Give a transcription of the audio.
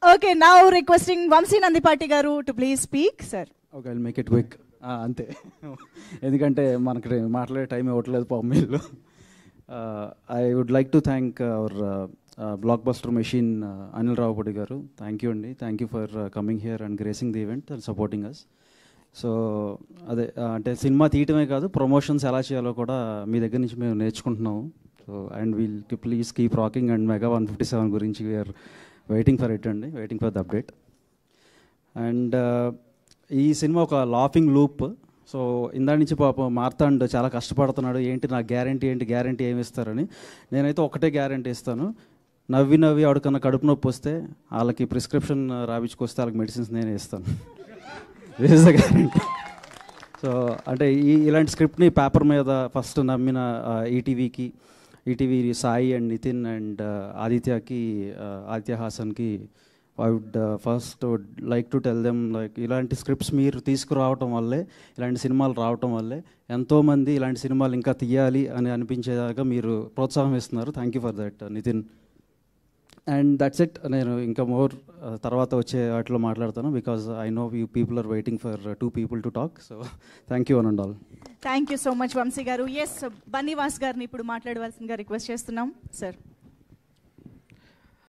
Okay, now requesting Vamsi Nandipati garu to please speak, sir. Okay, I'll make it quick. అంతే, ఎందుకంటే మనకి మాట్లాడే time ఇవ్వట్లేదు పాపమీళ్ళు. I would like to thank our blockbuster machine Anil Ravipudi గారు. Thank you అండి, thank you for coming here and gracing the event and supporting us. So అదే అంటే సినిమా తీయటమే కాదు, ప్రమోషన్స్ ఎలా చేయాలో కూడా మీ దగ్గర నుంచి మేము నేర్చుకుంటున్నాము. So and we'll please keep rocking and mega 157 గురించి వీఆర్ వెయిటింగ్ ఫర్ ఇట్ అండి, waiting for the update. And ఈ సినిమా ఒక లాఫింగ్ లూప్. సో ఇందా నుంచి పాపం మార్తాండ్ చాలా కష్టపడుతున్నాడు, ఏంటి నా గ్యారంటీ ఏంటి, గ్యారంటీ ఏమి ఇస్తారని. నేనైతే ఒకటే గ్యారంటీ ఇస్తాను, నవ్వి నవ్వి ఆవిడకన్నా కడుపు నొప్పి వస్తే వాళ్ళకి ప్రిస్క్రిప్షన్ రాయించుకొస్తే వాళ్ళకి మెడిసిన్స్ నేనే ఇస్తాను. This is the guarantee. So అంటే ఇలాంటి స్క్రిప్ట్ని పేపర్ మీద ఫస్ట్ నమ్మిన ETV Sai and Nithin and Aditya హాసన్కి I would first like to tell them like ఇలాంటి స్క్రిప్ట్స్ మీరు తీసుకురావటం వల్లే, ఇలాంటి సినిమాలు రావటం వల్లే ఎంతోమంది ఇలాంటి సినిమాలు ఇంకా తీయాలి అని అనిపించేదాకా మీరు ప్రోత్సాహం ఇస్తున్నారు. Thank you for that Nitin. And that's it. నేను ఇంకా మోర్ తర్వాత వచ్చే వాటిలో మాట్లాడతాను, because I know you people are waiting for 2 people to talk. So thank you one and all. Thank you so much Vamsi గారు. ఎస్, బన్నీవాస్ గారిని ఇప్పుడు మాట్లాడవలసిందిగా రిక్వెస్ట్ చేస్తున్నాం సార్.